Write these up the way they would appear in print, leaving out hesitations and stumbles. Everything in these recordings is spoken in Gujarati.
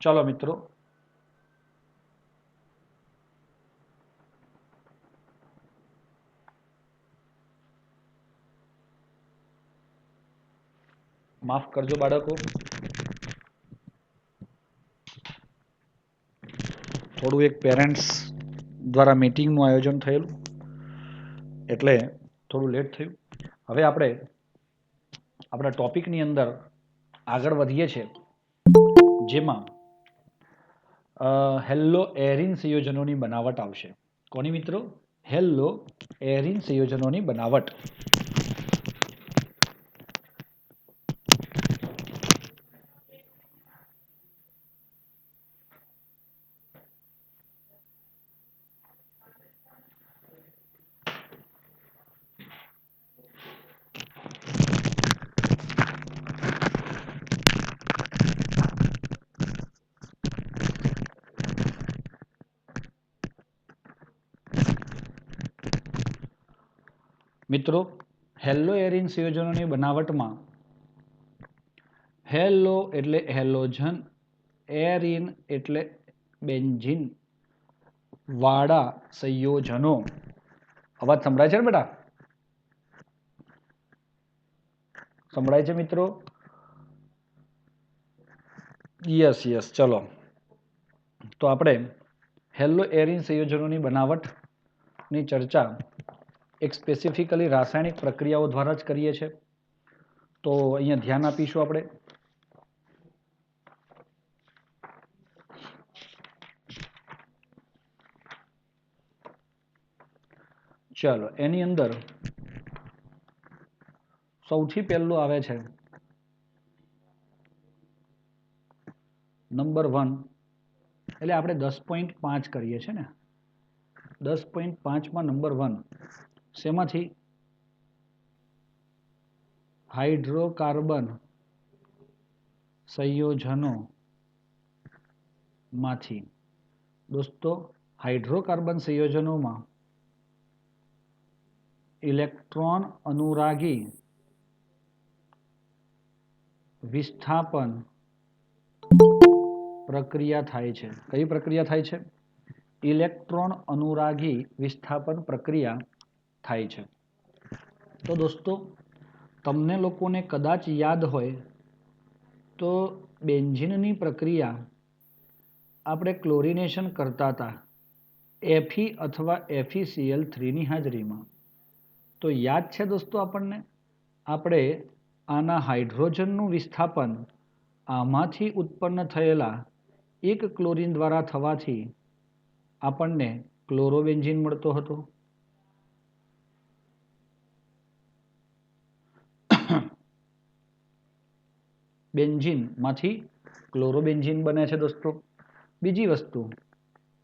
चलो मित्रों, माफ करजो बाळको, थोड़ू एक पेरेंट्स द्वारा मीटिंगનું आयोजन થયેલું એટલે થોડું લેટ થયું. હવે આપણે આપણા ટોપિકની અંદર આગળ વધીએ છીએ, જેમાં હેલો એરિન સંયોજનોની બનાવટ આવશે. કોની મિત્રો? હેલો એરિન સંયોજનોની બનાવટ. મિત્રો, હેલો એરિન સંયોજનોની બનાવટમાં હેલો એટલે હેલોજન, એરિન એટલે બેન્ઝીન વાળા સંયોજનો. અવાજ સંભળાય છે ને બેટા? સંભળાય છે મિત્રો? Yes yes. ચલો, તો આપણે હેલો એરિન સંયોજનોની બનાવટની ચર્ચા એક સ્પેસિફિકલી રાસાયણિક પ્રક્રિયાઓ દ્વારા જ કરીએ છીએ. તો અહીંયા ધ્યાન આપીશું આપણે. ચાલો, એની અંદર સૌથી પહેલું આવે છે નંબર 1, એટલે આપણે 10.5 કરીએ છીએ ને. 10.5માં નંબર 1 શેમાંથી? હાઇડ્રોકાર્બન સંયોજનો માંથી. દોસ્તો, હાઇડ્રોકાર્બન સંયોજનોમાં ઇલેક્ટ્રોન અનુરાગી વિસ્થાપન પ્રક્રિયા થાય છે. કઈ પ્રક્રિયા થાય છે? ઇલેક્ટ્રોન અનુરાગી વિસ્થાપન પ્રક્રિયા થાય છે. તો દોસ્તો, તમને લોકોને કદાચ યાદ હોય તો બેન્ઝીનની પ્રક્રિયા આપણે ક્લોરિનેશન કરતા હતા Fe અથવા FeCl3 ની હાજરીમાં. તો યાદ છે દોસ્તો આપણને? આપણે આના હાઇડ્રોજનનું વિસ્થાપન આમાંથી ઉત્પન્ન થયેલા એક ક્લોરીન દ્વારા થવાથી આપણને ક્લોરોબેન્ઝીન મળતો હતો. બેન્ઝીનમાંથી ક્લોરોબેન્ઝીન બને છે દોસ્તો. બીજી વસ્તુ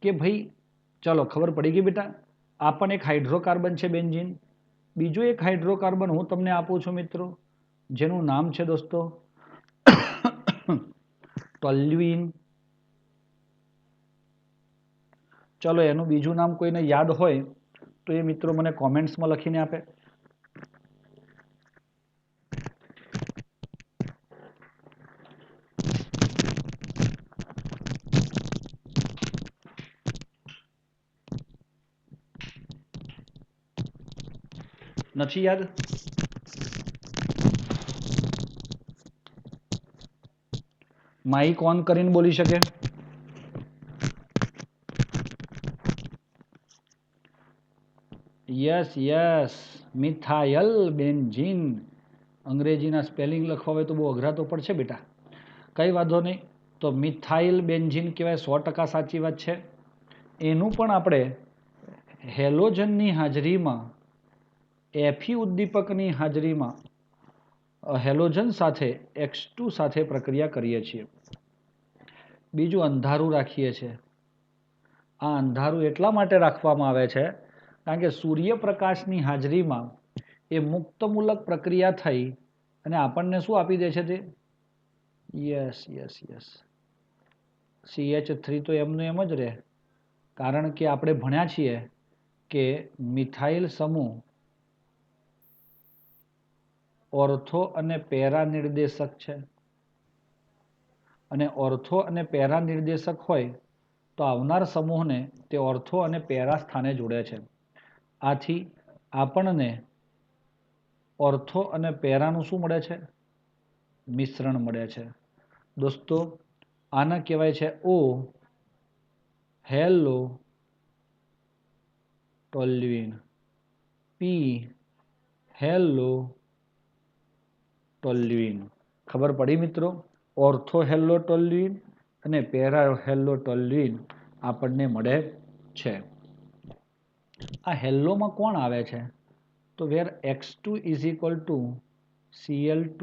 કે ભાઈ, ચલો ખબર પડી ગઈ બેટા, આ પણ એક હાઇડ્રોકાર્બન છે બેન્ઝીન. બીજો એક હાઇડ્રોકાર્બન હું તમને આપું છું મિત્રો, જેનું નામ છે દોસ્તો ટોલ્યુઇન. ચલો, એનું બીજું નામ કોઈને યાદ હોય તો એ મિત્રો મને કોમેન્ટ્સમાં લખીને આપે. નથી યાદ? માઇક ઓન કરીને બોલી શકે? Yes yes, methyl benzene. અંગ્રેજીના સ્પેલિંગ લખવા હોય તો બહુ અઘરા તો પડશે બેટા. કઈ વાંધો નહીં. તો મિથાઇલ બેન્ઝીન કહેવાય, 100% સાચી વાત છે. એનું પણ આપણે હેલોજનની હાજરીમાં, Fe ઉદ્દીપકની હાજરીમાં હેલોજન સાથે X2 સાથે પ્રક્રિયા કરીએ છીએ. બીજું અંધારું રાખીએ છીએ. આ અંધારું એટલા માટે રાખવામાં આવે છે કારણ કે સૂર્યપ્રકાશની હાજરીમાં એ મુક્તમૂલક પ્રક્રિયા થઈ અને આપણને શું આપી દે છે તે? યસ યસ યસ, CH3 તો એમનું એમ જ રહે, કારણ કે આપણે ભણ્યા છીએ કે મિથાઇલ સમૂહ ઓર્થો અને પેરા નિર્દેશક છે. અને ઓર્થો અને પેરા નિર્દેશક હોય તો આવનાર સમૂહને તે ઓર્થો અને પેરા સ્થાને જોડે છે. આથી આપણને ઓર્થો અને પેરાનું શું મળે છે? મિશ્રણ મળે છે. દોસ્તો આને કહેવાય છે ઓ હેલો ટોલ્યુઇન, પી હેલો ટોલ્યુઇન. ખબર પડી મિત્રો? ઓર્થો હેલો ટોલ્યુઇન અને પેરા હેલો ટોલ્યુઇન આપણને મળે છે. આ હેલોમાં કોણ આવે છે? તો વેર X2 is equal to Cl2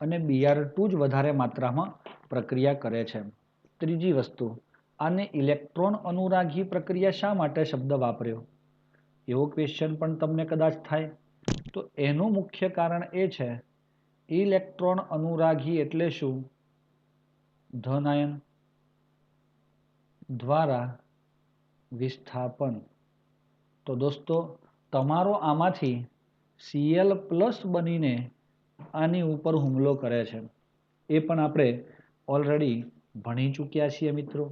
અને Br2 જ વધારે માત્રામાં પ્રક્રિયા કરે છે. ત્રીજી વસ્તુ, આને ઇલેક્ટ્રોન અનુરાગી પ્રક્રિયા શા માટે શબ્દ વાપર્યો? એવો ક્વેશ્ચન પણ તમને કદાચ થાય. તો એનું મુખ્ય કારણ એ છે ઇલેક્ટ્રોન અનુરાગી એટલે શું? ધન આયન દ્વારા વિસ્થાપન. તો દોસ્તો તમારો આમાંથી Cl પ્લસ બનીને આની ઉપર હુમલો કરે છે. એ પણ આપણે ઓલરેડી ભણી ચૂક્યા છીએ મિત્રો.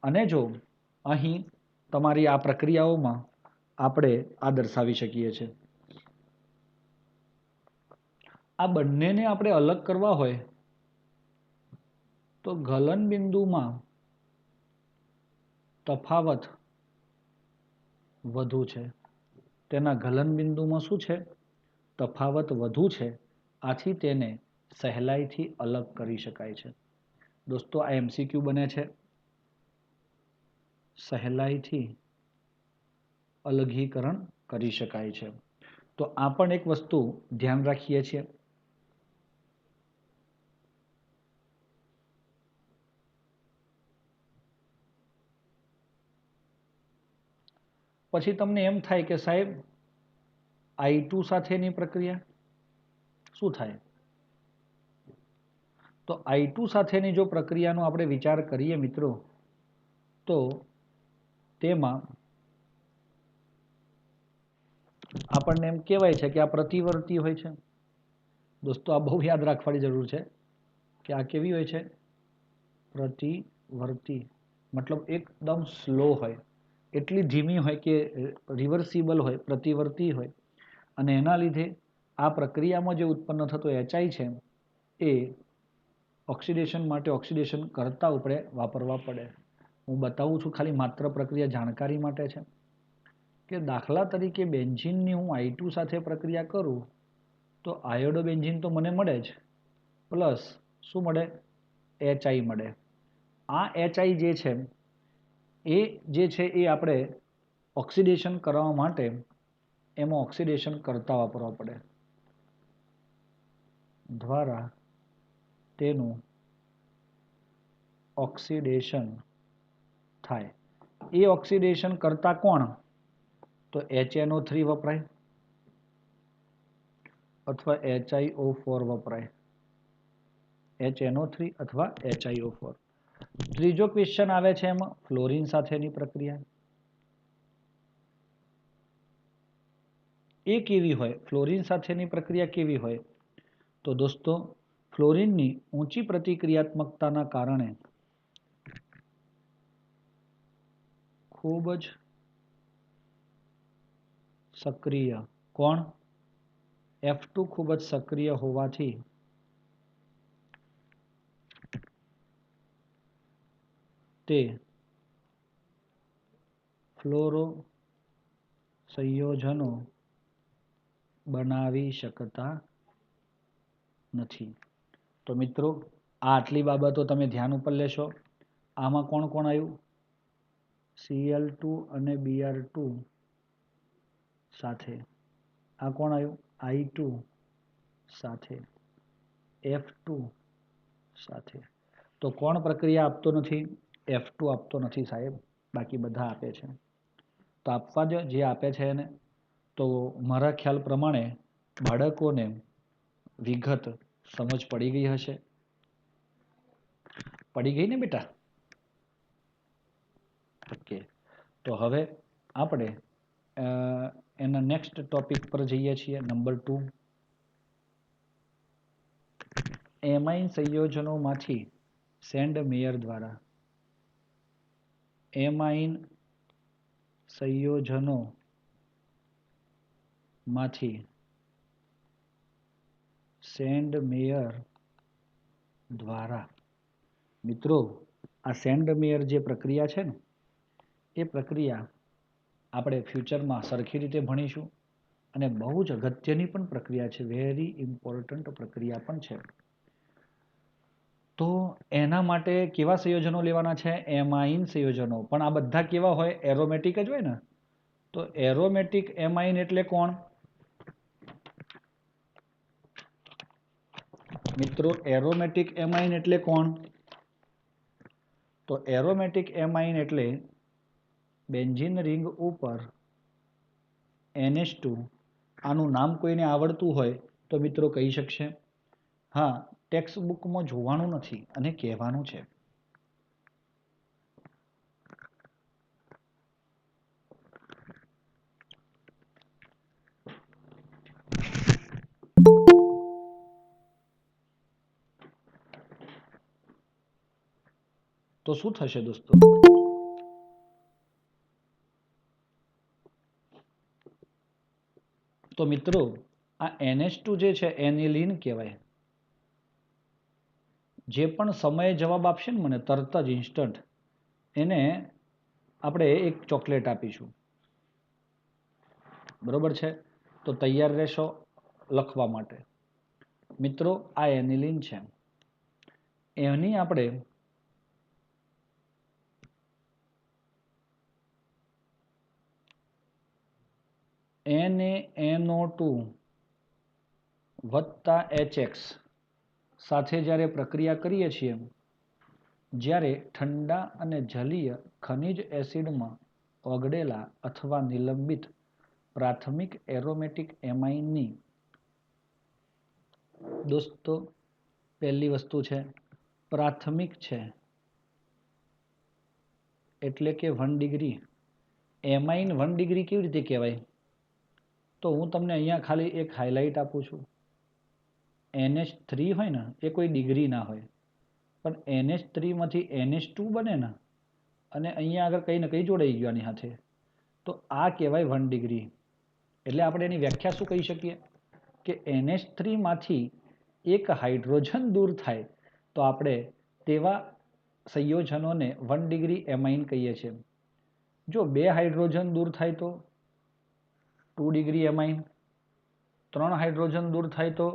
અને જો અહીં તમારી આ પ્રક્રિયાઓમાં આપણે આ દર્શાવી શકીએ છીએ. આ બંનેને આપણે અલગ કરવા હોય તો ગલન બિંદુમાં તફાવત વધુ છે. તેના ગલન બિંદુમાં શું છે? તફાવત વધુ છે. આથી તેને સહેલાઈથી અલગ કરી શકાય છે. દોસ્તો આ MCQ બને છે સહેલાઈથી અલગીકરણ કરી શકાય છે. તો આ પણ એક વસ્તુ ધ્યાન રાખીએ છીએ. પછી તમને એમ થાય કે સાહેબ I2 સાથેની પ્રક્રિયા શું થાય? તો I2 સાથેની જો પ્રક્રિયાનો આપણે વિચાર કરીએ મિત્રો તો તેમાં આપણને એમ કહેવાય છે કે આ પ્રતિવર્તી હોય છે. દોસ્તો આ બહુ યાદ રાખવાની જરૂર છે કે આ કેવી હોય છે? પ્રતિવર્તી. મતલબ એકદમ સ્લો હોય, એટલી ધીમી હોય કે રિવર્સિબલ હોય, પ્રતિવર્તી હોય. અને એના લીધે આ પ્રક્રિયામાં જે ઉત્પન્ન થતો HI છે એ ઓક્સિડેશન માટે ઓક્સિડેશન કરતા આપણે વાપરવા પડે. હું બતાવું છું ખાલી માત્ર પ્રક્રિયા જાણકારી માટે છે કે દાખલા તરીકે બેન્ઝીનની હું I2 સાથે પ્રક્રિયા કરું તો આયોડો બેન્ઝીન તો મને મળે જ, પ્લસ શું મળે? HI મળે. આ HI જે છે એ આપણે ઓક્સિડેશન કરવા માટે એમાં ઓક્સિડેશન કરતા વાપરવા પડે દ્વારા તેનું ઓક્સિડેશન થાય. એ ઓક્સિડેશન કરતા કોણ? તો HNO3 વપરાય અથવા HiO4 વપરાય. HNO3 અથવા HiO4. ત્રીજો ક્વેશ્ચન આવે છે એમાં ફ્લોરિન સાથેની પ્રક્રિયા. એ કેવી હોય? ફ્લોરિન સાથેની પ્રક્રિયા કેવી હોય? તો દોસ્તો ફ્લોરિનની ઊંચી પ્રતિક્રિયાત્મકતાના કારણે ખૂબ જ સક્રિય. કોણ? F2 ખૂબ જ સક્રિય હોવાથી તે ફ્લોરો સંયોજનો બનાવી શકતા નથી. તો મિત્રો આ આટલી બાબતો તમે ધ્યાન ઉપર લેશો. આમાં કોણ કોણ આવ્યું? Cl2 અને Br2 સાથે. આ કોણ આવ્યું? I2 સાથે, F2 સાથે. તો કોણ પ્રક્રિયા આપતો નથી? F2 આપતો નથી સાહેબ, બાકી બધા આપે છે. તો આપવા દો જે આપે છે એને. તો મારા ખ્યાલ પ્રમાણે બાળકોને વિગત સમજ પડી ગઈ હશે. પડી ગઈ ને બેટા? ઓકે. તો હવે આપણે એના નેક્સ્ટ ટોપિક પર જઈએ છીએ, નંબર 2. એમાઇન સંયોજનોમાંથી સેન્ડમેયર દ્વારા એમાઇન સંયોજનો માંથી સેન્ડમેયર દ્વારા મિત્રો આ સેન્ડમેયર જે પ્રક્રિયા છે ને એ પ્રક્રિયા આપણે ફ્યુચરમાં સરખી રીતે ભણીશું અને બહુ જ અગત્યની પણ પ્રક્રિયા છે, વેરી ઇમ્પોર્ટન્ટ પ્રક્રિયા પણ છે. તો એના માટે કેવા સંયોજનો લેવાના છે? એમાઇન સંયોજનો. પણ આ બધા કેવા હોય? એરોમેટિક જ હોય ને. તો એરોમેટિક એમાઇન એટલે કોણ? મિત્રો એરોમેટિક એમાઇન એટલે કોણ? તો એરોમેટિક એમાઇન એટલે બેન્ઝીન રિંગ ઉપર NH2. આનું નામ કોઈને આવડતું હોય તો મિત્રો કહી શકશે. હા, ટેક્સ્ટ બુકમાં જોવાનું નથી અને કહેવાનું છે. તો શું થશે દોસ્તો? તો મિત્રો આ NH2 જે છે એનિલીન કહેવાય. જે પણ સમયે જવાબ આપશે ને મને તરત જ ઇન્સ્ટન્ટ, એને આપણે એક ચોકલેટ આપીશું. બરોબર છે? તો તૈયાર રહેશો લખવા માટે. મિત્રો આ એનિલીન છે, એની આપણે NaNO2 વત્તા HX સાથે જ્યારે પ્રક્રિયા કરીએ છીએ, જ્યારે ઠંડા અને જલીય ખનિજ એસિડમાં ઓગળેલા અથવા નિલંબિત પ્રાથમિક એરોમેટિક એમાઇનની દોસ્તો પહેલી વસ્તુ છે પ્રાથમિક છે એટલે કે 1 ડિગ્રી. એમાઇન 1 ડિગ્રી કેવી રીતે કહેવાય? તો હું તમને અહીંયા ખાલી એક હાઇલાઇટ આપું છું. NH3 હોય ને એ કોઈ ડિગ્રી ના હોય, પણ NH3 માંથી NH2 બને ને, અને અહીંયા આગળ કંઈ ને કંઈ જોડાઈ ગયું આની સાથે, તો આ કહેવાય 1 ડિગ્રી. એટલે આપણે એની વ્યાખ્યા શું કહી શકીએ કે NH3 માંથી એક હાઇડ્રોજન દૂર થાય તો આપણે તેવા સંયોજનોને 1 ડિગ્રી એમાઇન કહીએ છીએ. જો 2 હાઇડ્રોજન દૂર થાય તો 2 ડિગ્રી એમાઇન, 3 હાઇડ્રોજન દૂર થાય તો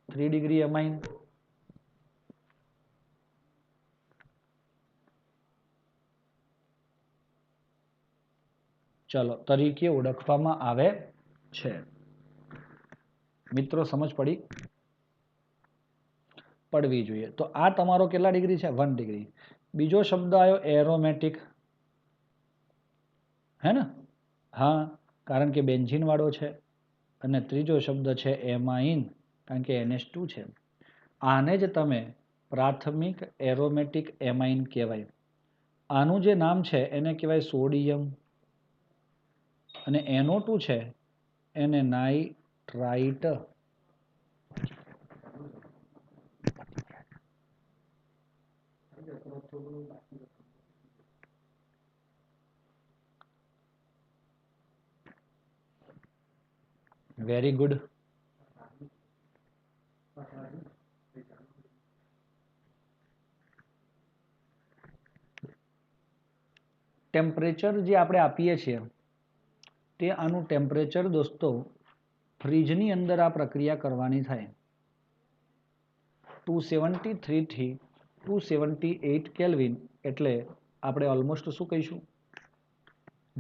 3 ડિગ્રી એમાઇન. ચલો તરીકે ઓળખવામાં આવે છે. મિત્રો સમજ પડી? પડવી જોઈએ. તો આ તમારો કેટલા ડિગ્રી છે? 1 ડિગ્રી. બીજો શબ્દ આવ્યો એરોમેટિક, હે ને? હા, કારણ કે બેન્ઝીન વાળો છે. અને ત્રીજો શબ્દ છે એમાઇન, કારણ કે NH2 છે. આને જ તમે પ્રાથમિક એરોમેટિક એમાઇન કહેવાય. આનું જે નામ છે એને કહેવાય સોડિયમ, અને NO2 છે એને નાઇટ્રાઇટ. Very good. ટેમ્પરેચર જે આપણે આપીએ છીએ તે આનું ટેમ્પરેચર દોસ્તો ફ્રીજની અંદર આ પ્રક્રિયા કરવાની થાય. 273 થી 278 કેલ્વિન, એટલે આપણે ઓલમોસ્ટ શું કહીશું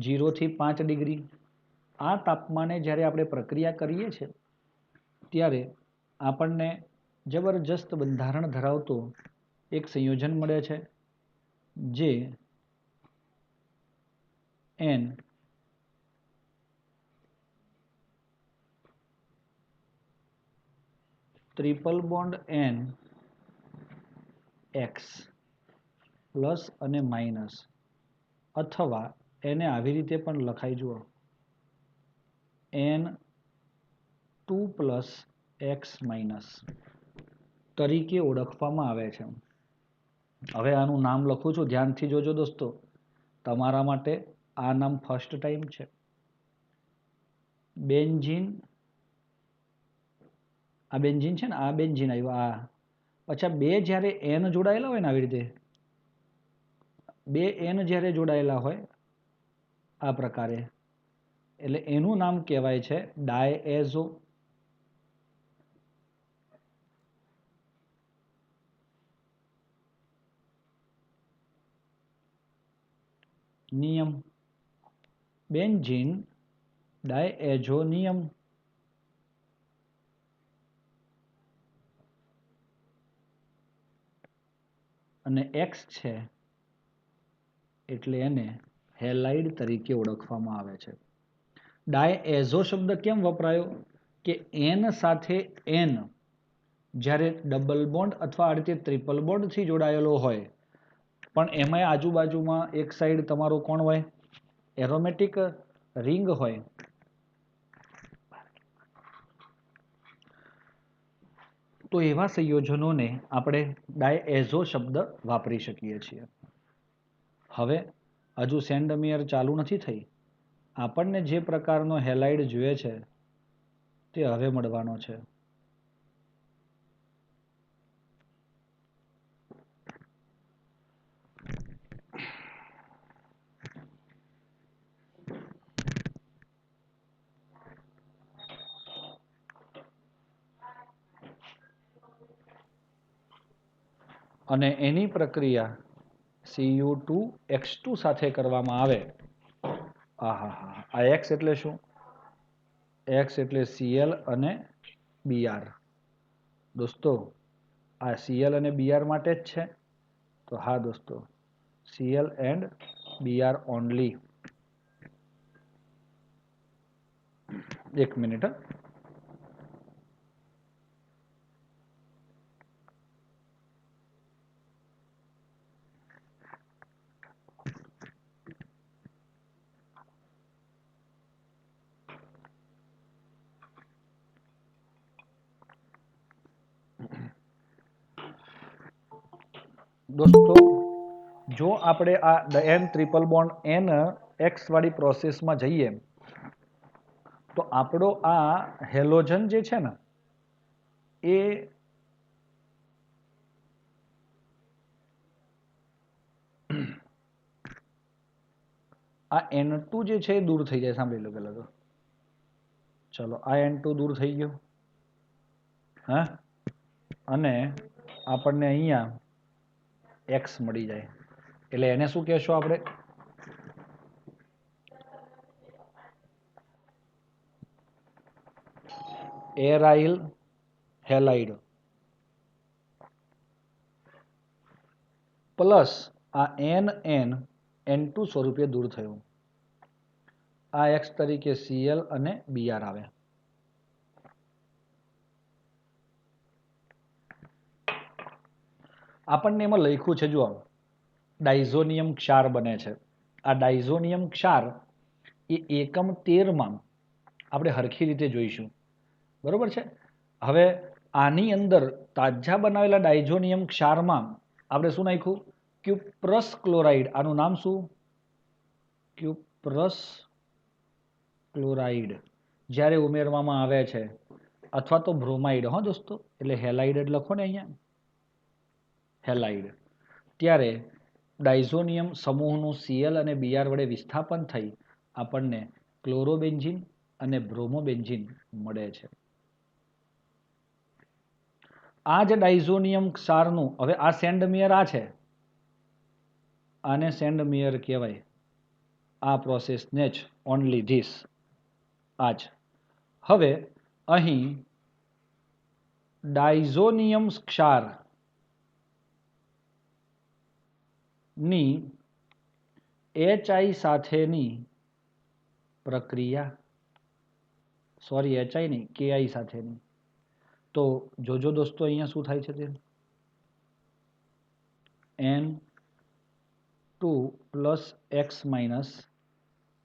0 થી 5 ડિગ્રી. આ તાપમાને જ્યારે આપણે પ્રક્રિયા કરીએ છીએ ત્યારે આપણને જબરજસ્ત બંધારણ ધરાવતું એક સંયોજન મળે છે, જે N triple bond N X plus અને માઇનસ, અથવા એને આવી રીતે પણ લખાઈ જુઓ N2 પ્લસ X માઇનસ તરીકે ઓળખવામાં આવે છે. હવે આનું નામ લખું છું, ધ્યાનથી જોજો દોસ્તો, તમારા માટે આ નામ ફર્સ્ટ ટાઈમ છે. બેન્ઝીન, આ બેન્ઝીન છે ને, આ બેન્ઝીન આવ્યું આ. અચ્છા, બે જ્યારે એન જોડાયેલા હોય ને આવી રીતે, બે એન જ્યારે જોડાયેલા હોય આ પ્રકારે, એટલે એનું નામ કહેવાય છે ડાયએઝો. નિયમ, બેન્ઝીન ડાયએઝોનિયમ. અને એક્સ છે એટલે એને હેલાઇડ તરીકે ઓળખવામાં આવે છે. ડાયએઝો શબ્દ કેમ વપરાયો કે એન સાથે એન જ્યારે ડબલ બોન્ડ અથવા આ રીતે ટ્રિપલ બોન્ડથી જોડાયેલો હોય, પણ એમાંય આજુબાજુમાં એક સાઈડ તમારો કોણ હોય, એરોમેટિક રિંગ હોય, તો એવા સંયોજનોને આપણે ડાયએઝો શબ્દ વાપરી શકીએ છીએ. હવે હજુ સેન્ડમિયર ચાલુ નથી થઈ, આપણને જે પ્રકારનો હેલાઇડ જોઈએ છે તે હવે મળવાનો છે. અને એની પ્રક્રિયા Cu2X2 સાથે કરવામાં આવે. આ X એટલે શું? X એટલે Cl અને Br. દોસ્તો આ Cl અને Br માટે જ છે? તો હા દોસ્તો, Cl એન્ડ Br ઓનલી. એક મિનિટ. દોસ્તો જો આપણે આ N triple bond N X વાળી પ્રોસેસમાં જઈએ તો આપણો આ હેલોજન જે છે ને એ આ N2 જે છે એ દૂર થઈ જાય. સાંભળી લો પેલા તો, ચલો આ N2 દૂર થઈ ગયો, હા, અને આપણને અહીંયા X મળી જાય. એટલે એને શું કહેશો આપણે? એરાઇલ હેલાઇડ પ્લસ આ N2 સ્વરૂપે દૂર થયું. આ X તરીકે Cl અને Br આવે. આપણને એમાં લખ્યું છે, જુઓ, ડાઇઝોનિયમ ક્ષાર બને છે. આ ડાઇઝોનિયમ ક્ષાર એ એકમ 13 માં આપણે હરખી રીતે જોઈશું, બરોબર છે. હવે આની અંદર તાજા બનાવેલા ડાઇઝોનિયમ ક્ષારમાં આપણે શું નાખ્યું? Cuprous chloride. આનું નામ શું? ક્યુપ્રસ ક્લોરાઇડ જ્યારે ઉમેરવામાં આવે છે, અથવા તો બ્રોમાઇડ, હો દોસ્તો, એટલે હેલાઇડ જ લખો ને અહીંયા, હેલાઇડ, ત્યારે ડાઇઝોનિયમ સમૂહનું Cl અને Br વડે વિસ્થાપન થઈ આપણને ક્લોરોબેન્ઝીન અને બ્રોમોબેન્ઝીન મળે છે. આ જ ડાઇઝોનિયમ ક્ષારનું, હવે આ સેન્ડમિયર આ છે, આને સેન્ડમિયર કહેવાય. આ પ્રોસેસને જ, ઓનલી ધીસ, આ જ. હવે અહીં ડાઇઝોનિયમ ક્ષાર ની HI સાથેની પ્રક્રિયા, સોરી HI નહીં, KI સાથેની. તો જોજો દોસ્તો અહીંયા શું થાય છે તે, N2 plus X minus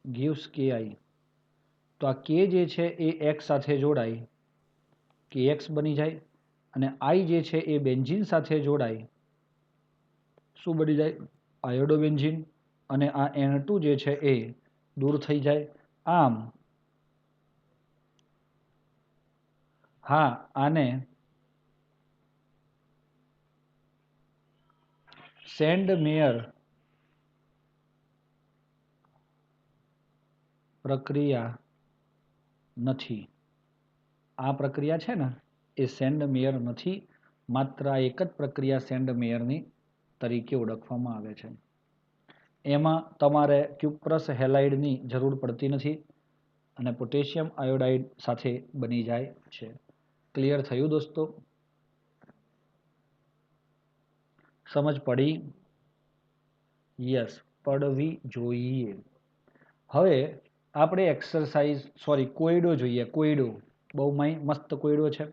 gives KI. તો આ K જે છે એ X સાથે જોડાય, KX બની જાય, અને I જે છે એ બેન્ઝીન સાથે જોડાય, શું બની જાય? આયોડોબેન્ઝીન. અને આ N2 જે છે એ દૂર થઈ જાય. આમ હા, આને સેન્ડ મેયર પ્રક્રિયા નથી. આ પ્રક્રિયા છે ને એ સેન્ડ મેયર નથી. માત્ર એક જ પ્રક્રિયા સેન્ડ મેયરની તરીકે ઓળખવામાં આવે છે. એમાં તમારે ક્યુપ્રસ હેલાઇડની જરૂર પડતી નથી અને પોટેશિયમ આયોડાઇડ સાથે બની જાય છે. ક્લિયર થયું દોસ્તો? સમજ પડી? યસ, પડવી જોઈએ. હવે આપણે કોયડો જોઈએ. કોયડો બહુ મસ્ત કોયડો છે.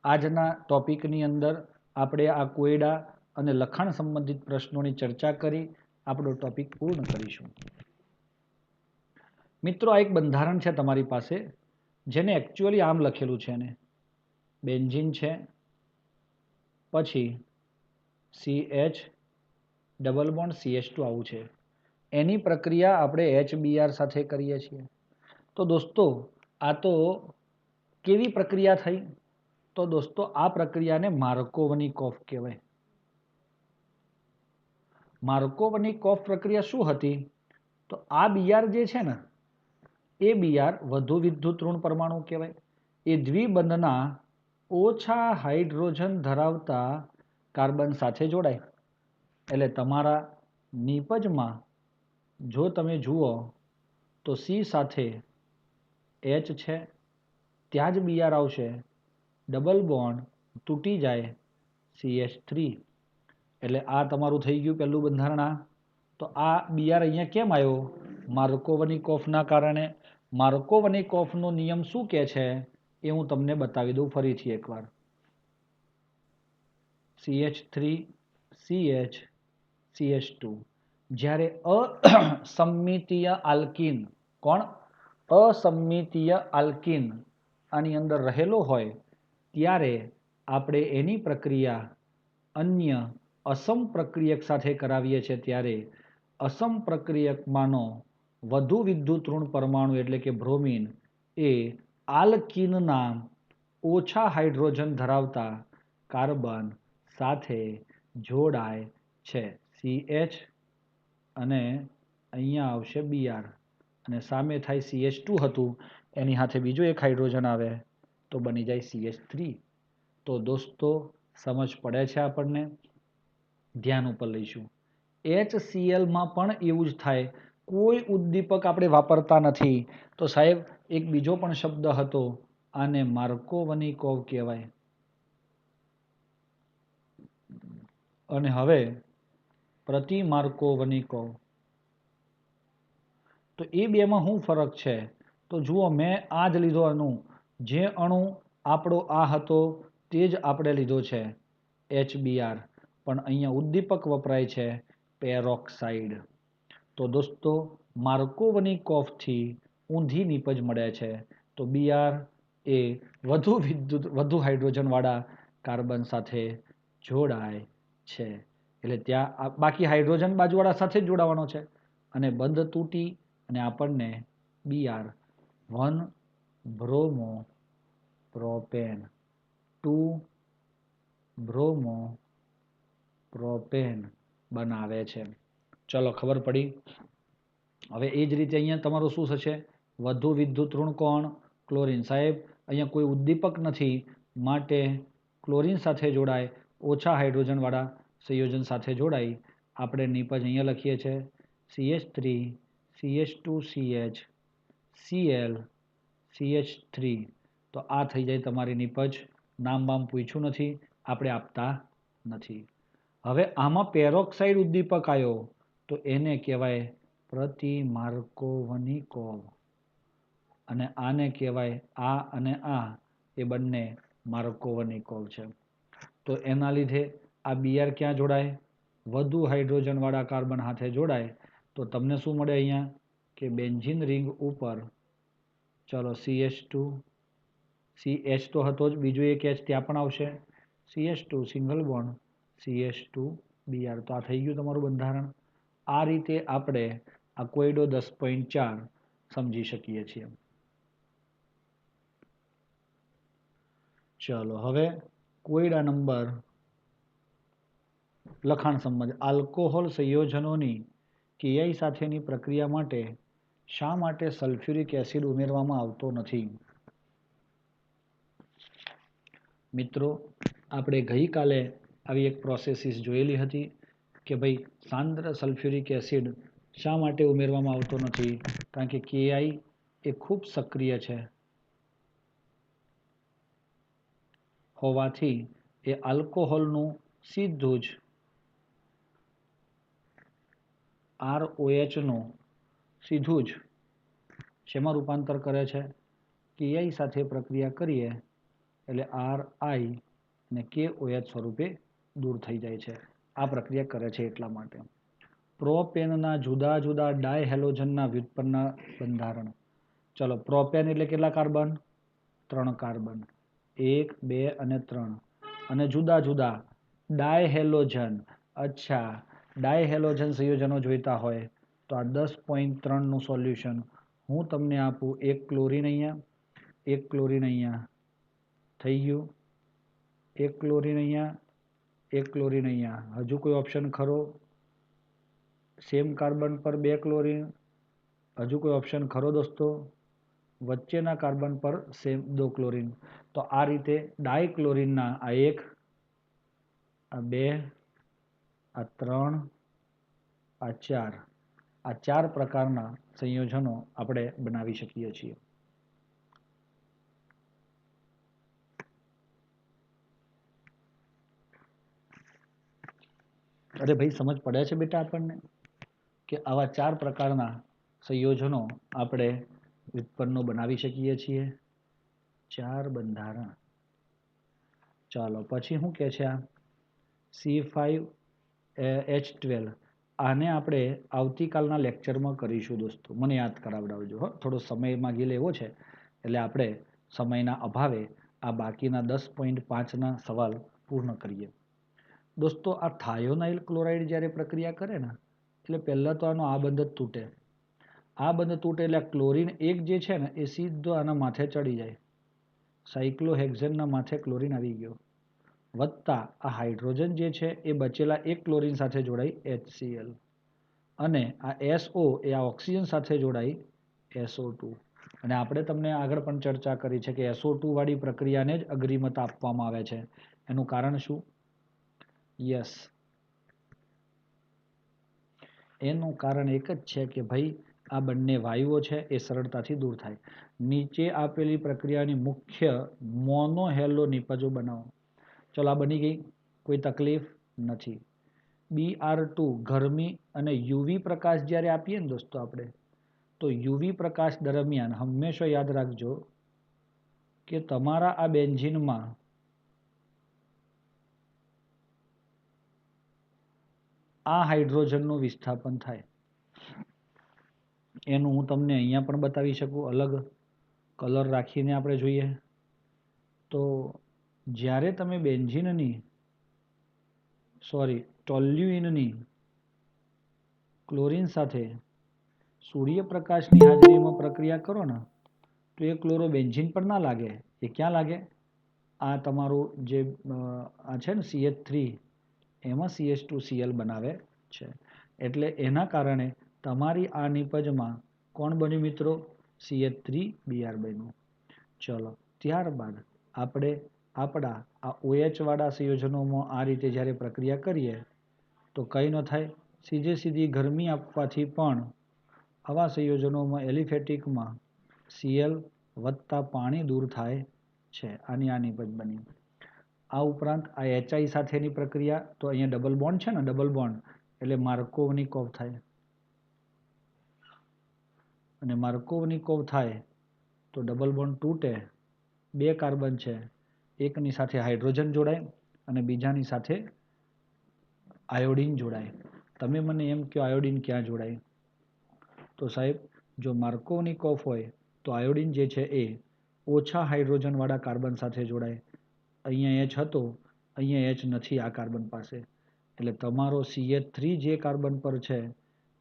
આજના ટોપિકની અંદર આપણે આ કોયડા અને લખાણ સંબંધિત પ્રશ્નોની ચર્ચા કરી આપણો ટોપિક પૂર્ણ કરીશું. મિત્રો, આ એક બંધારણ છે તમારી પાસે, જેને એકચ્યુઅલી આમ લખેલું છે ને, બેન્ઝીન છે, પછી CH ડબલ બોન્ડ CH2 આવું છે. એની પ્રક્રિયા આપણે HBr સાથે કરીએ છીએ. તો દોસ્તો આ તો કેવી પ્રક્રિયા થઈ? તો દોસ્તો આ પ્રક્રિયાને માર્કોવનિકોફ કહેવાય. માર્કોવનિકોફ પ્રક્રિયા શું હતી? તો આ Br જે છે ને એ Br વધુ વિદ્યુત ઋણ પરમાણુ કહેવાય. એ દ્વિબંધના ઓછા હાઇડ્રોજન ધરાવતા કાર્બન સાથે જોડાય. એટલે તમારા નિપજમાં જો તમે જુઓ તો C સાથે H છે, ત્યાં જ Br આવશે. ડબલ બોન્ડ તૂટી જાય, CH3. એટલે આ તમારું થઈ ગયું પહેલું બંધારણ. તો આ Br અહીંયા કેમ આવ્યો? માર્કોવનિકોફના કારણે. માર્કોવનિકોફનો નિયમ શું કહે છે એ હું તમને બતાવી દઉં ફરીથી એકવાર. CH3 CH CH2 જ્યારે અસમિતીય આલ્કીન, કોણ? અસમિતીય આલ્કીન આની અંદર રહેલો હોય ત્યારે આપણે એની પ્રક્રિયા અન્ય અસમપ્રક્રિયક સાથે કરાવીએ છીએ ત્યારે અસમપ્રક્રિયકમાંનો વધુ વિદ્યુત ઋણ પરમાણુ એટલે કે બ્રોમિન એ આલ્કીનના ઓછા હાઇડ્રોજન ધરાવતા કાર્બન સાથે જોડાય છે. CH અને અહીંયા આવશે Br અને સામે થાય CH2 હતું, એની સાથે બીજો એક હાઇડ્રોજન આવે તો બની જાય CH3. તો દોસ્તો સમજ પડે છે આપણને? ધ્યાન ઉપર લઈશું. HClમાં પણ એવું જ થાય. કોઈ ઉદ્દીપક આપણે વાપરતા નથી. તો સાહેબ એક બીજો પણ શબ્દ હતો, આને માર્કોવનિકોવ કહેવાય. અને હવે પ્રતિમાર્કોવનિકોવ. તો એ બેમાં શું ફરક છે? તો જુઓ, મેં આ જ લીધો અણુ. જે અણુ આપણો આ હતો તે જ આપણે લીધો છે, HBr. પણ અહીંયા ઉદ્દીપક વપરાય છે પેરોક્સાઇડ. તો દોસ્તો માર્કોવનિકોફથી ઊંધી નીપજ મળે છે. તો Br એ વધુ હાઇડ્રોજન વાળા કાર્બન સાથે જોડાય છે. એટલે ત્યાં બાકી હાઇડ્રોજન બાજુવાળા સાથે જ જોડાવાનો છે અને બંધ તૂટી અને આપણને Br 1 bromo propane 2 bromo propane બનાવે છે. ચલો ખબર પડી? હવે એ જ રીતે અહીંયા તમારું શું થશે? વધુ વિદ્યુત ઋણ કોણ? ક્લોરીન. સાહેબ અહીંયા કોઈ ઉદ્દીપક નથી માટે ક્લોરીન સાથે જોડાય, ઓછા હાઇડ્રોજન વાળા સંયોજન સાથે જોડાઈ આપણે નિપજ અહીંયા લખીએ છીએ CH3 CH2CH Cl CH3. તો આ થઈ જાય તમારી નિપજ. નામ બામ પૂછ્યું નથી, આપણે આપતા નથી. હવે આમાં પેરોક્સાઇડ ઉદ્દીપક આવ્યો તો એને કહેવાય પ્રતિમાર્કોવનિકોવ અને આને કહેવાય આ અને આ એ બંને માર્કોવનિકોવ છે. તો એના લીધે આ Br ક્યાં જોડાય? વધુ હાઇડ્રોજન વાળા કાર્બન સાથે જોડાય. તો તમને શું મળે અહીંયા કે બેન્ઝીન રિંગ ઉપર ચલો CH2 CH તો હતો જ, બીજો એક H ત્યાં પણ આવશે. CH2 single bond CH2 Br. તો આ થઈ ગયું તમારું બંધારણ. આ રીતે આપણે આ કોયડો 10.4 સમજી શકીએ છીએ. ચલો હવે કોયડા નંબર લખાણ સંબંધ. આલ્કોહોલ સંયોજનોની KI સાથેની પ્રક્રિયા માટે શા માટે સલ્ફ્યુરિક એસિડ ઉમેરવામાં આવતો નથી? મિત્રો, આપણે ગઈકાલે આવી એક પ્રોસેસીસ જોયેલી હતી કે ભાઈ સાંદ્ર સલ્ફ્યુરિક એસિડ શા માટે ઉમેરવામાં આવતો નથી? કારણ કે KI એ ખૂબ સક્રિય છે હોવાથી એ આલ્કોહોલનું સીધું જ ROH નું સીધું જ શેમાં રૂપાંતર કરે છે? KI સાથે પ્રક્રિયા કરીએ એટલે RI અને KOH સ્વરૂપે દૂર થઈ જાય છે. આ પ્રક્રિયા કરે છે એટલા માટે. પ્રોપેનના જુદા જુદા ડાયહેલોજનના વ્યુત્પન્નના બંધારણ. ચલો, પ્રોપેન એટલે કેટલા કાર્બન? 3 કાર્બન. 1, 2 અને 3. અને જુદા જુદા ડાયહેલોજન. અચ્છા, ડાયહેલોજન સંયોજનો જોઈતા હોય તો આ 10.3 નું સોલ્યુશન હું તમને આપું. 1 ક્લોરીન અહીંયા, 1 ક્લોરીન અહીંયા થઈ ગયું, 1 ક્લોરીન અહીંયા, 1 ક્લોરીન અહીંયા. હજુ કોઈ ઓપ્શન ખરો? સેમ કાર્બન પર 2 ક્લોરીન. હજુ કોઈ ઓપ્શન ખરો દોસ્તો? વચ્ચેના કાર્બન પર સેમ 2 ક્લોરીન. તો આ રીતે ડાયક્લોરીનના આ 1, આ 2, આ 3, આ 4, આ 4 પ્રકારના સંયોજનો આપણે બનાવી શકીએ છીએ. અરે ભાઈ, સમજ પડે છે બેટા આપણને કે આવા 4 પ્રકારના સંયોજનો આપણે વ્યુત્પન્નો બનાવી શકીએ છીએ? 4 બંધારણ. ચાલો પછી શું કહે છે? આ C5H12. આને આપણે આવતીકાલના લેક્ચરમાં કરીશું દોસ્તો. મને યાદ કરાવડાવજો હો. થોડો સમય માગી લેવો છે એટલે આપણે સમયના અભાવે આ બાકીના 10.5ના સવાલ પૂર્ણ કરીએ. દોસ્તો, આ થાયોનાઇલ ક્લોરાઇડ જ્યારે પ્રક્રિયા કરે ને એટલે પહેલાં તો આનો આ બંધ જ તૂટે. આ બંધ તૂટે એટલે ક્લોરીન એક જે છે ને એ સીધો આના માથે ચડી જાય. સાયક્લોહેક્ઝેનના માથે ક્લોરીન આવી ગયો. વત્તા આ હાઇડ્રોજન જે છે એ બચેલા એક ક્લોરીન સાથે જોડાઈ HCl. અને આ SO એ આ ઓક્સિજન સાથે જોડાઈ SO2. અને આપણે તમને આગળ પણ ચર્ચા કરી છે કે SO2 વાળી પ્રક્રિયાને જ અગ્રિમતા આપવામાં આવે છે. એનું કારણ શું? યસ, એનું કારણ એક જ છે કે ભાઈ આ બંને વાયુઓ છે એ સરળતાથી દૂર થાય. નીચે આપેલી પ્રક્રિયાની મુખ્ય મોનોહેલો નિપજો બનાવો. ચલો, આ બની ગઈ, કોઈ તકલીફ નથી. Br2 ગરમી અને UV પ્રકાશ જ્યારે આપીએ ને દોસ્તો આપણે, તો UV પ્રકાશ દરમિયાન હંમેશા યાદ રાખજો કે તમારા આ બેન્ઝીનમાં આ હાઇડ્રોજનનું વિસ્થાપન થાય. એનું હું તમને અહીંયા પણ બતાવી શકું. અલગ કલર રાખીને આપણે જોઈએ તો જ્યારે તમે બેન્ઝીનની ટોલ્યુઇનની ક્લોરીન સાથે સૂર્યપ્રકાશની હાજરીમાં પ્રક્રિયા કરો ને તો એ ક્લોરોબેન્ઝીન પણ ના લાગે. એ ક્યાં લાગે? આ તમારું જે આ છે ને CH3 એમાં CH2Cl બનાવે છે. એટલે એના કારણે તમારી આ નિપજમાં કોણ બન્યું મિત્રો? CH3Br બન્યું. ચલો, ત્યારબાદ આપણે આપણા આ OH વાળા સંયોજનોમાં આ રીતે જ્યારે પ્રક્રિયા કરીએ તો કંઈ ન થાય. સીધી ગરમી આપવાથી પણ આવા સંયોજનોમાં એલિફેટિકમાં Cl વત્તા પાણી દૂર થાય છે. આની આ નિપજ બની. આ ઉપરાંત આ HI સાથેની પ્રક્રિયા, તો અહીંયા ડબલ બોન્ડ છે ને, ડબલ બોન્ડ એટલે માર્કોવનિકોવ થાય. અને માર્કોવનિકોવ થાય તો ડબલ બોન્ડ તૂટે. 2 કાર્બન છે, એકની સાથે હાઇડ્રોજન જોડાય અને બીજાની સાથે આયોડિન જોડાય. તમે મને એમ કહો આયોડિન ક્યાં જોડાય? તો સાહેબ, જો માર્કોવનિકોવ હોય તો આયોડિન જે છે એ ઓછા હાઇડ્રોજનવાળા કાર્બન સાથે જોડાય. અહીંયા H હતો, અહીંયા H નથી આ કાર્બન પાસે. એટલે તમારો CH3 જે કાર્બન પર છે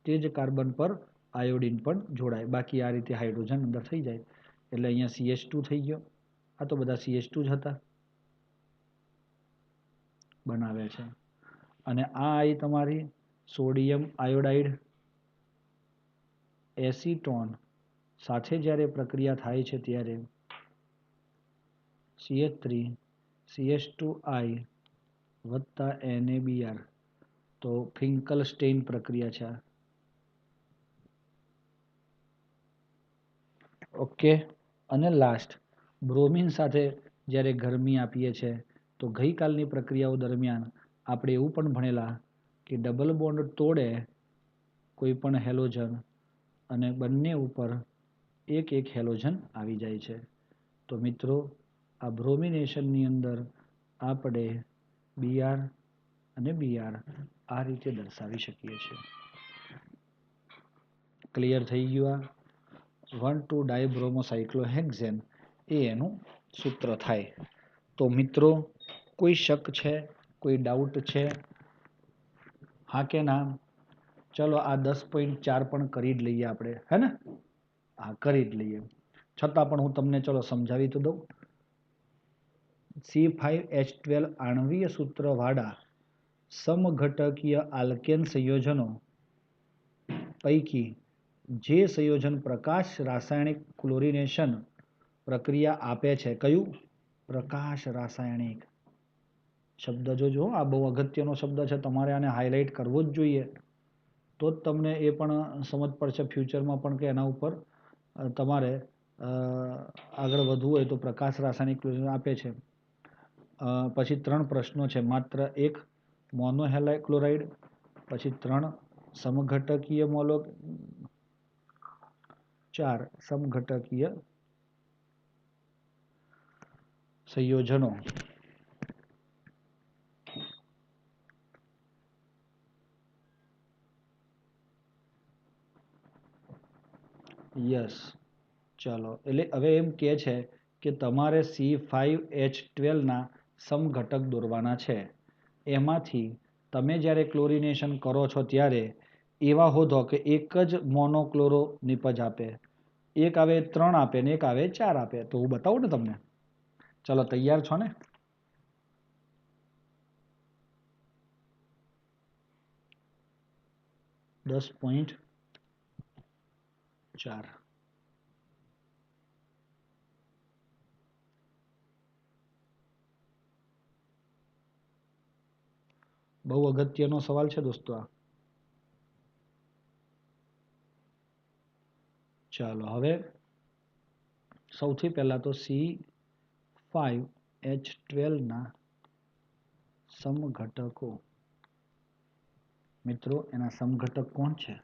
તે જ કાર્બન પર આયોડિન પણ જોડાય. બાકી આ રીતે હાઇડ્રોજન અંદર થઈ જાય. એટલે અહીંયા CH2 થઈ ગયો. આ તો બધા CH2 જ હતા, બનાવે છે. અને આ આવી તમારી સોડિયમ આયોડાઇડ એસીટોન સાથે જ્યારે પ્રક્રિયા થાય છે ત્યારે CH3 CH2I વત્તા NaBr, તો ફિંકલસ્ટેઇન પ્રક્રિયા છે. ઓકે. અને લાસ્ટ બ્રોમિન સાથે જ્યારે ગરમી આપીએ છીએ તો ગઈકાલની પ્રક્રિયાઓ દરમિયાન આપણે એવું પણ ભણેલા કે ડબલ બોન્ડ તોડે કોઈ પણ હેલોજન અને બંને ઉપર એક એક હેલોજન આવી જાય છે. તો મિત્રો આ બ્રોમિનેશનની અંદર આપણે Br અને Br આ રીતે દર્શાવી શકીએ છીએ. ક્લિયર થઈ ગયું? આ 1,2-ડાયબ્રોમોસાયક્લોહેક્ઝેન એ એનું સૂત્ર થાય. તો મિત્રો કોઈ શક છે, કોઈ ડાઉટ છે? હા કે ના? ચલો આ 10.4 પણ કરી જ લઈએ આપણે, હે ને? હા, કરી જ લઈએ. છતાં પણ હું તમને ચલો સમજાવી તો દઉં. C5H12 આણ્વીય સૂત્રવાળા સમઘટકીય આલ્કેન સંયોજનો પૈકી જે સંયોજન પ્રકાશ રાસાયણિક ક્લોરિનેશન પ્રક્રિયા આપે છે, કયું? પ્રકાશ રાસાયણિક. શબ્દ જોજો, આ બહુ અગત્યનો શબ્દ છે. તમારે આને હાઇલાઇટ કરવો જ જોઈએ. તો જ તમને એ પણ સમજ પડશે ફ્યુચરમાં પણ કે એના ઉપર તમારે આગળ વધવું હોય તો પ્રકાશ રાસાયણિક ક્લોરિનેશન આપે છે. પછી 3 પ્રશ્નો છે. માત્ર એક મોનોહેલાઇડ ક્લોરાઇડ, પછી 3 સમઘટકીય 4 સમઘટકીય સંયોજનો. યસ. ચલો, એટલે હવે એમ કહે છે કે તમારે C5H12 ના સમઘટક દોરવાના છે. એમાંથી તમે જ્યારે ક્લોરિનેશન કરો છો ત્યારે એવા હોધો કે એક જ મોનોક્લોરો નિપજ આપે, એક આવે 3 આપે ને એક આવે 4 આપે. તો હું બતાવું ને તમને. ચલો, તૈયાર છો ને? .4 બહુ અગત્યનો સવાલ છે દોસ્તો આ. ચાલો, હવે સૌથી પહેલા તો C5H12 ના સમઘટકો. મિત્રો એના સમઘટક કોણ છે?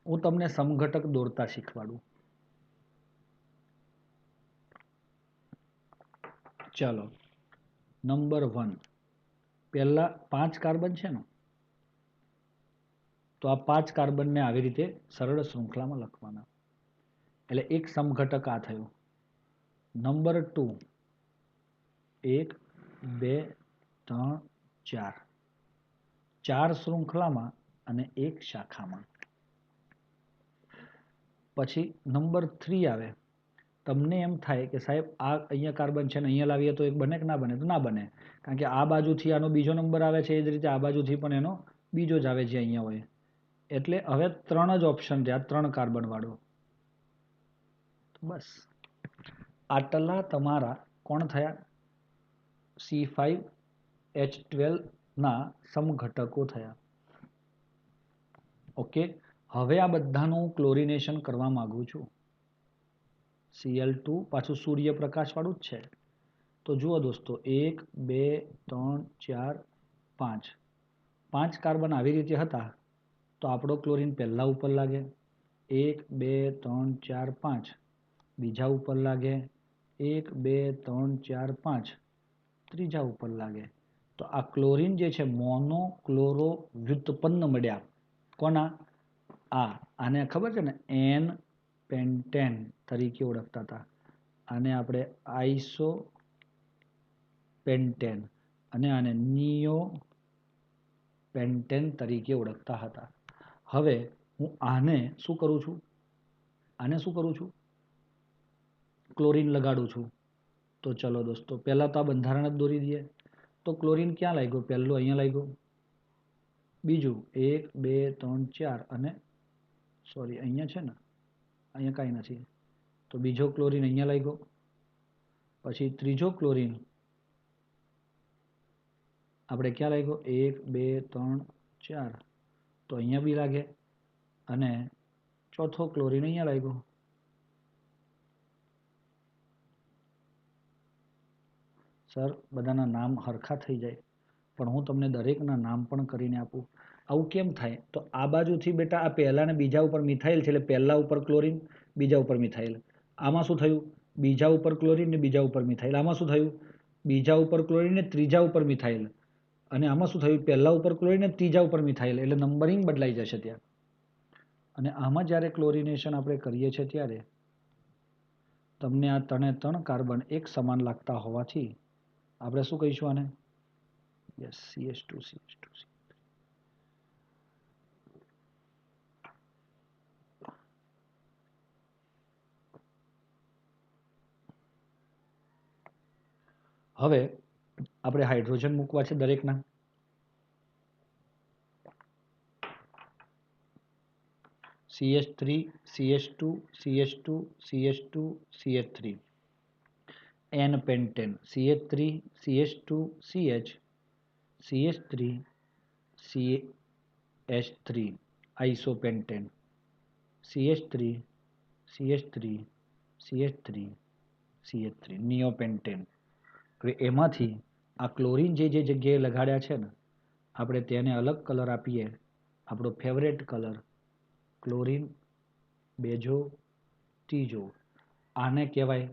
હું તમને સમઘટક દોરતા શીખવાડું. ચાલો, નંબર 1. પહેલા 5 કાર્બન છે ને, તો આ 5 કાર્બનને આવી રીતે સરળ શૃંખલામાં લખવાના. એટલે એક સમઘટક આ થયો. નંબર 2, 1 2 3 4, 4 શૃંખલામાં અને 1 શાખામાં. પછી નંબર 3 આવે. તમને એમ થાય કે સાહેબ આ અહીંયા કાર્બન છે ને અહીંયા લાવીએ તો એક બને કે ના બને? તો ના બને, કારણ કે આ બાજુથી આનો બીજો નંબર આવે છે, એ જ રીતે આ બાજુથી પણ એનો બીજો જ આવે જે અહીંયા હોય. એટલે હવે 3 જ ઓપ્શન રહ્યા, 3 કાર્બન વાળો. બસ આટલા તમારા કોણ થયા? C5H12 ના સમઘટકો થયા. ઓકે. હવે આ બધાનું ક્લોરિનેશન કરવા માંગુ છું. Cl2 પાછું સૂર્યપ્રકાશ વાળું જ છે. તો જુઓ દોસ્તો, 1 2 3 4 5, 5 કાર્બન આવી રીતે હતા. તો આપણો ક્લોરીન પહેલા ઉપર લાગે, 1 2 3 4 5. બીજા ઉપર લાગે, 1 2 3 4 5. ત્રીજા ઉપર લાગે. તો આ ક્લોરીન જે છે મોનોક્લોરો વ્યુત્પન્ન મળ્યા. કોના? આને ખબર છે ને, N પેન્ટેન તરીકે ઓળખતા હતા. આને આપણે આઈસો પેન્ટેન અને આને નિયો પેન્ટેન તરીકે ઓળખતા હતા. હવે હું આને શું કરું છું? આને શું કરું છું? ક્લોરીન લગાડું છું. તો ચલો દોસ્તો, પહેલા તો આ બંધારણ જ દોરી દઈએ. તો ક્લોરીન ક્યાં લાગ્યો? પહેલું અહીંયા લાગ્યો, બીજું 1 2 3 4 અને સોરી અહીંયા છે ને, અહીંયા કાંઈ નથી, તો બીજો ક્લોરીન અહીંયા લાગ્યો, પછી ત્રીજો ક્લોરીન આપણે ક્યાં લાગ્યો? 1 2 3 4, તો અહીંયા બી લાગે, અને ચોથો ક્લોરીન અહીંયા લાગ્યો. સર બધાના નામ હરખા થઈ જાય, પણ હું તમને દરેકના નામ પણ કરીને આપું. આવું કેમ થાય? તો આ બાજુથી બેટા આ પહેલા ને બીજા ઉપર મિથાઇલ છે, એટલે પહેલા ઉપર ક્લોરીન, બીજા ઉપર મિથાઇલ. આમાં શું થયું? બીજા ઉપર ક્લોરીન ને બીજા ઉપર મિથાઇલ. આમાં શું થયું? બીજા ઉપર ક્લોરીન ને ત્રીજા ઉપર મિથાઇલ. અને આમાં શું થયું? પહેલા ઉપર ક્લોરીન ને ત્રીજા ઉપર મિથાઇલ. એટલે નંબરિંગ બદલાઈ જશે ત્યાં. અને આમાં જ્યારે ક્લોરિનેશન આપણે કરીએ છીએ ત્યારે તમને આ ત્રણે કાર્બન એક સમાન લાગતા હોવાથી આપણે શું કહીશું આને? Yes, CH2 CH2. હવે આપણે હાઇડ્રોજન મૂકવા છે દરેકના. CH3 CH2 CH2 CH2 CH3 N pentane. CH3 CH2 CH CH3 CH3 આઇસોપેન્ટેન. CH3 CH3 CH3 CH3 નિયોપેન્ટેન. હવે એમાંથી આ ક્લોરીન જે જગ્યાએ લગાડ્યા છે ને, આપણે તેને અલગ કલર આપીએ, આપણો ફેવરેટ કલર ક્લોરીન બેજો ત્રીજો. આને કહેવાય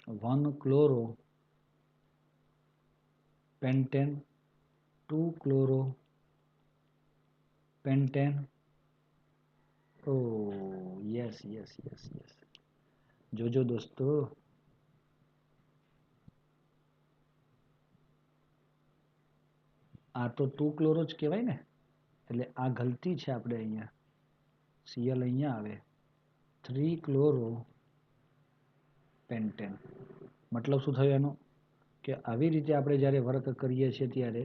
1-ક્લોરો પેન્ટેન, 2-ક્લોરો pentane. Oh yes yes yes yes. જોજો દોસ્તો, આ તો 2-ક્લોરો જ કહેવાય ને, એટલે આ ગલતી છે. આપણે અહીંયા Cl અહીંયા આવે, 3-ક્લોરો પેન્ટેન. મતલબ શું થયું એનો? કે આવી રીતે આપણે જ્યારે વર્ક કરીએ છીએ ત્યારે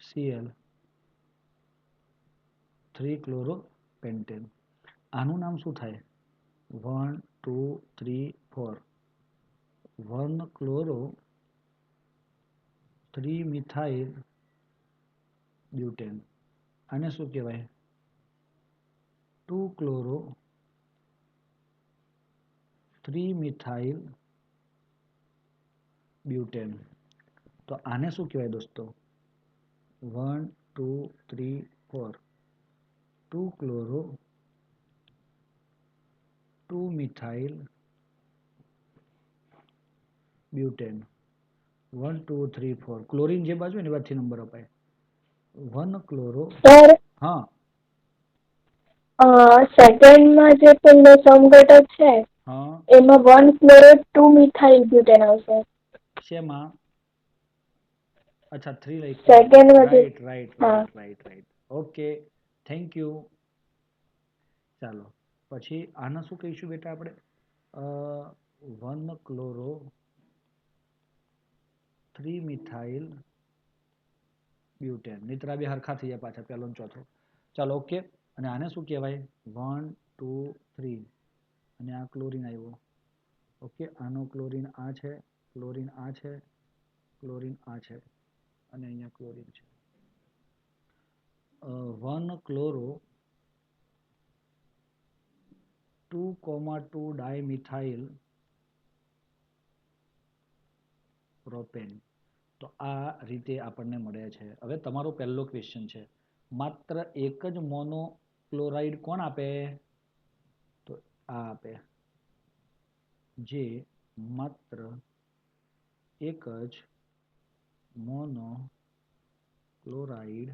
Cl 3-ક્લોરો પેન્ટેન. આનું નામ શું થાય? 1 2 3 4 1-ક્લોરો 3-મિથાઇલ બ્યુટેન. આને શું કહેવાય? 2-ક્લોરો 3-મિથાઇલ બ્યુટેન. તો આને શું કહેવાય દોસ્તો? 1 2 3 4 2-ક્લોરો 2-મિથાઇલ બ્યુટેન. 1 2 3 4 ક્લોરીન જે બાજુ ને બાજુથી નંબર અપાય. 1-ક્લોરો. સર, હા સેકન્ડમાં જે પેલો સમઘટક છે હા, એમાં 1-ક્લોરો 2-મિથાઇલ બ્યુટેન આવશે. શેમાં? અચ્છા 3 લખ્યું. સેકન્ડમાં જે રાઈટ રાઈટ હા right right right. Okay, thank you. ચાલો પછી આને શું કહીશું બેટા આપણે? 1-ક્લોરો 3-મિથાઇલ બ્યુટેન. નીતરા બે હરખા થઈ જાય પાછા, પહેલો ને ચોથો. ચાલો ઓકે. અને આને શું કહેવાય? 1 2 3, અને આ ક્લોરીન આવ્યો. ઓકે, આનો ક્લોરીન આ છે, ક્લોરીન આ છે, ક્લોરીન આ છે, અને અહીંયા ક્લોરીન છે. 1-ક્લોરો 2,2 ડાયમિથાઇલ પ્રોપેન. તો આ રીતે આપણને મળે છે. હવે તમારો પહેલો ક્વેશ્ચન છે, માત્ર એક જ મોનો ક્લોરાઇડ કોણ આપે? તો આ આપે, જે માત્ર એક જ મોનો ક્લોરાઇડ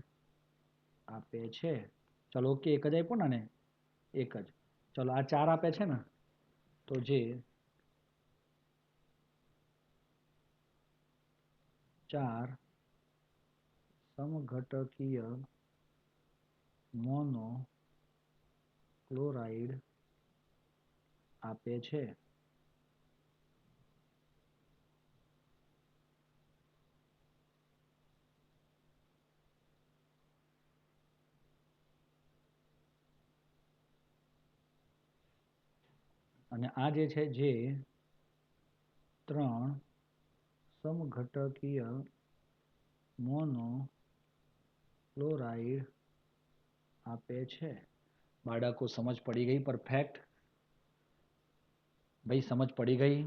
આપે છે. ચલો ઓકે, એક જ આપ્યો ને આને? એક જ. ચલો આ 4 આપે છે ને, તો જે 4 સમઘટકીય મોનો ક્લોરાઇડ આપે છે. અને આ જે છે જે 3 સમઘટકીય મોનો ક્લોરાઇડ આપે છે. બાળકો સમજ પડી ગઈ? પરફેક્ટ ભાઈ, સમજ પડી ગઈ?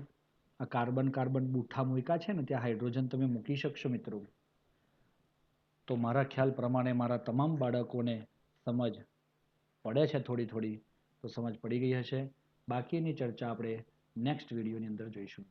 આ કાર્બન કાર્બન બુઠ્ઠા મૂક્યા છે ને, ત્યાં હાઇડ્રોજન તમે મૂકી શકશો મિત્રો? તો મારા ખ્યાલ પ્રમાણે મારા તમામ બાળકોને સમજ પડે છે થોડી થોડી, તો સમજ પડી ગઈ હશે. બાકીની ચર્ચા આપણે નેક્સ્ટ વિડીયોની અંદર જોઈશું.